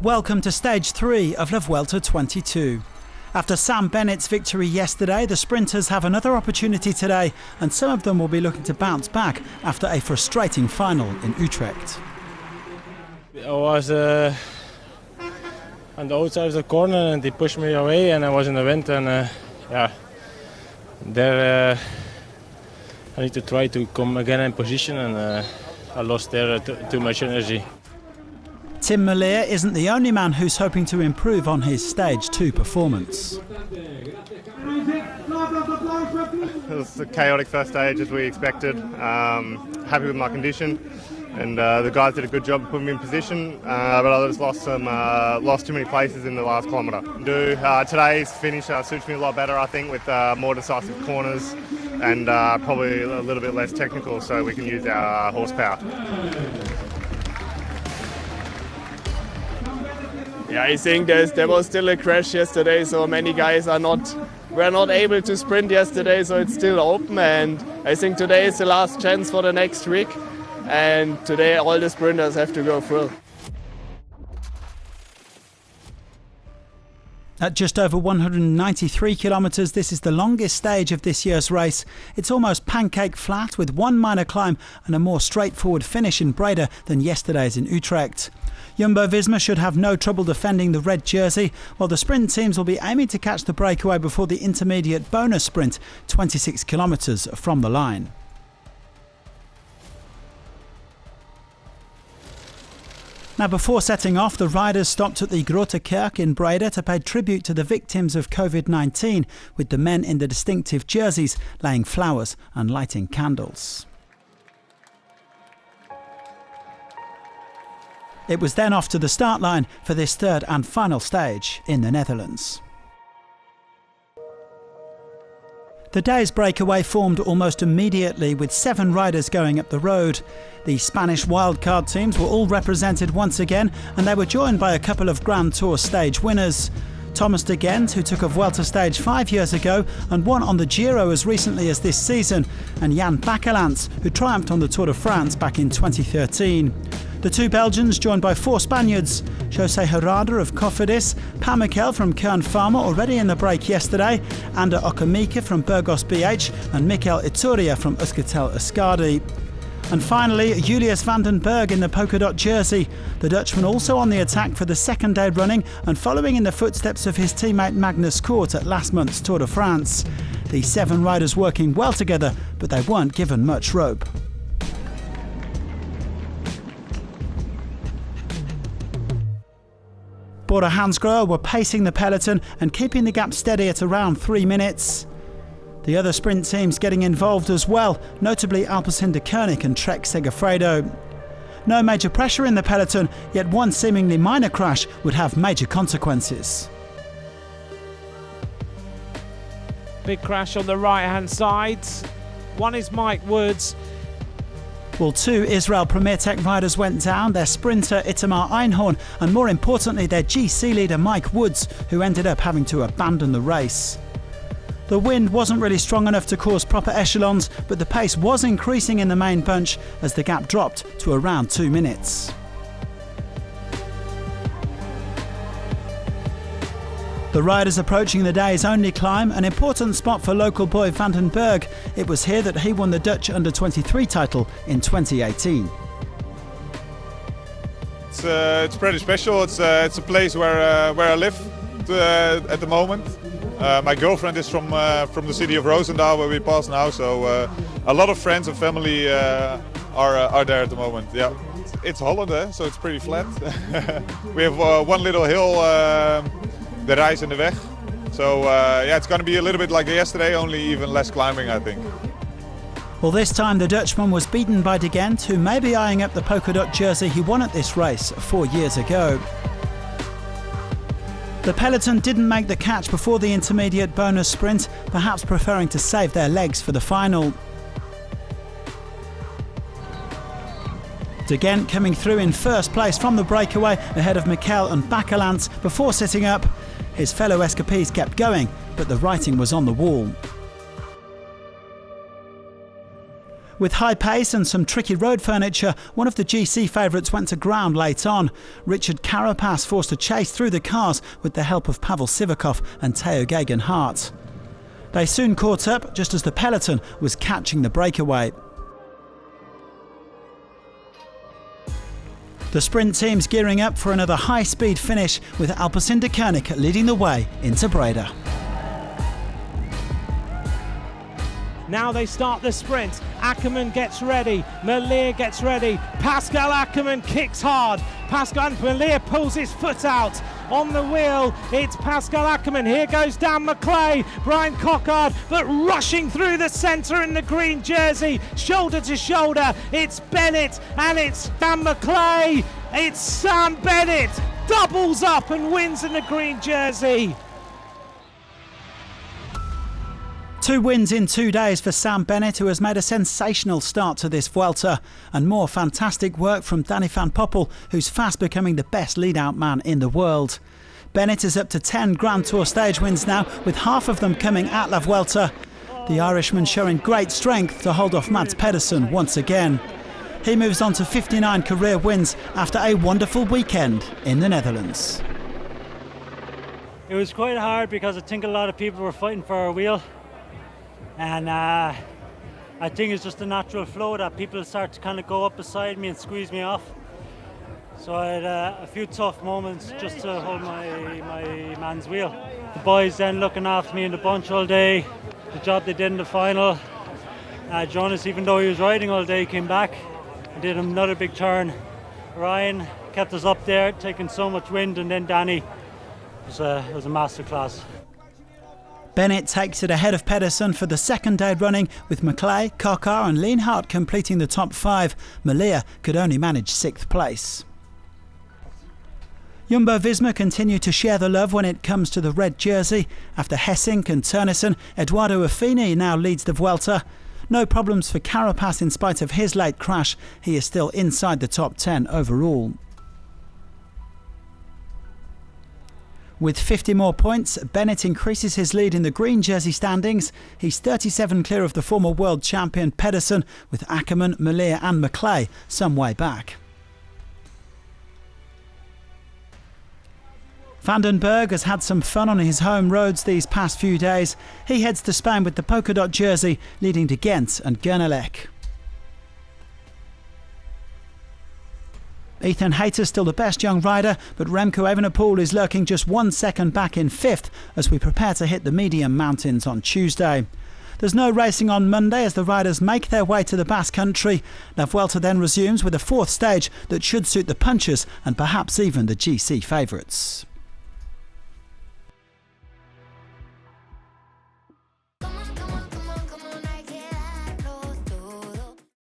Welcome to Stage 3 of La Vuelta 22. After Sam Bennett's victory yesterday, the sprinters have another opportunity today, and some of them will be looking to bounce back after a frustrating final in Utrecht. I was on the outside of the corner and they pushed me away and I was in the wind and there I need to try to come again in position and I lost there too much energy. Tim Merlier isn't the only man who's hoping to improve on his Stage 2 performance. It was a chaotic first stage as we expected. Happy with my condition, and the guys did a good job of putting me in position, but I just lost too many places in the last kilometre. Today's finish suits me a lot better, I think, with more decisive corners and probably a little bit less technical, so we can use our horsepower. Yeah, I think there was still a crash yesterday, so many guys were not able to sprint yesterday, so it's still open, and I think today is the last chance for the next week, and today all the sprinters have to go through. At just over 193 kilometres, this is the longest stage of this year's race. It's almost pancake flat with one minor climb and a more straightforward finish in Breda than yesterday's in Utrecht. Jumbo-Visma should have no trouble defending the red jersey, while the sprint teams will be aiming to catch the breakaway before the intermediate bonus sprint, 26 kilometres from the line. Now, before setting off, the riders stopped at the Grote Kerk in Breda to pay tribute to the victims of COVID-19, with the men in the distinctive jerseys laying flowers and lighting candles. It was then off to the start line for this third and final stage in the Netherlands. The day's breakaway formed almost immediately, with 7 riders going up the road. The Spanish wildcard teams were all represented once again, and they were joined by a couple of Grand Tour stage winners. Thomas de Gent, who took a Vuelta stage 5 years ago and won on the Giro as recently as this season, and Jan Bakelants, who triumphed on the Tour de France back in 2013. The two Belgians, joined by 4 Spaniards, José Herrada of Cofidis, Pau Miquel from Kern Pharma, already in the break yesterday, Ander Okamika from Burgos BH, and Mikel Ituria from Euskaltel Euskadi. And finally, Julius van den Berg in the polka dot jersey. The Dutchman also on the attack for the second day running and following in the footsteps of his teammate Magnus Kort at last month's Tour de France. The 7 riders working well together, but they weren't given much rope. Bora Hansgrohe were pacing the peloton and keeping the gap steady at around 3 minutes. The other sprint teams getting involved as well, notably Alpecin de Koning and Trek Segafredo. No major pressure in the peloton, yet one seemingly minor crash would have major consequences. Big crash on the right-hand side. One is Mike Woods. Well, 2 Israel Premier Tech riders went down, their sprinter Itamar Einhorn and more importantly their GC leader Mike Woods, who ended up having to abandon the race. The wind wasn't really strong enough to cause proper echelons, but the pace was increasing in the main bunch as the gap dropped to around 2 minutes. The riders approaching the day's only climb, an important spot for local boy Van den Berg. It was here that he won the Dutch Under-23 title in 2018. It's pretty special. It's a place where I live at the moment. My girlfriend is from the city of Roosendaal, where we pass now. So a lot of friends and family are there at the moment. Yeah, it's Holland, so it's pretty flat. We have one little hill. The Reis in the Weg. So it's going to be a little bit like yesterday, only even less climbing, I think. Well, this time the Dutchman was beaten by de Gent, who may be eyeing up the polka dot jersey he won at this race 4 years ago. The peloton didn't make the catch before the intermediate bonus sprint, perhaps preferring to save their legs for the final. De Gent coming through in first place from the breakaway ahead of Miquel and Bakelants before sitting up. His fellow escapees kept going, but the writing was on the wall. With high pace and some tricky road furniture, one of the GC favourites went to ground late on. Richard Carapaz forced a chase through the cars with the help of Pavel Sivakov and Teo Geoghegan-Hart. They soon caught up just as the peloton was catching the breakaway. The sprint team's gearing up for another high-speed finish with Alpecin de Koning leading the way into Breda. Now they start the sprint. Ackerman gets ready. Melier gets ready. Pascal Ackerman kicks hard. Pascal Melier pulls his foot out. On the wheel, it's Pascal Ackerman. Here goes Dan McClay. Brian Cockard, but rushing through the centre in the green jersey. Shoulder to shoulder. It's Bennett and it's Dan McClay. It's Sam Bennett. Doubles up and wins in the green jersey. 2 wins in 2 days for Sam Bennett, who has made a sensational start to this Vuelta, and more fantastic work from Danny van Poppel, who's fast becoming the best lead-out man in the world. Bennett is up to 10 Grand Tour stage wins now, with half of them coming at La Vuelta. The Irishman showing great strength to hold off Mads Pedersen once again. He moves on to 59 career wins after a wonderful weekend in the Netherlands. It was quite hard because I think a lot of people were fighting for our wheel. And I think it's just a natural flow that people start to kind of go up beside me and squeeze me off. So I had a few tough moments just to hold my man's wheel. The boys then looking after me in the bunch all day, the job they did in the final. Jonas, even though he was riding all day, came back and did another big turn. Ryan kept us up there, taking so much wind, and then Danny. It was a masterclass. Bennett takes it ahead of Pedersen for the second day running, with McClay, Cockar and Lienhart completing the top 5. Melier could only manage 6th place. Jumbo-Visma continue to share the love when it comes to the red jersey. After Hessink and Turnison, Eduardo Affini now leads the Vuelta. No problems for Carapaz in spite of his late crash. He is still inside the top 10 overall. With 50 more points, Bennett increases his lead in the green jersey standings. He's 37 clear of the former world champion Pedersen, with Ackerman, Melier and McClay some way back. Vandenberg has had some fun on his home roads these past few days. He heads to Spain with the polka dot jersey, leading to Ghent and Gernelec. Ethan Hayter's still the best young rider, but Remco Evenepoel is lurking just 1 second back in 5th as we prepare to hit the medium mountains on Tuesday. There's no racing on Monday as the riders make their way to the Basque Country. La Vuelta then resumes with a 4th stage that should suit the punchers and perhaps even the GC favourites.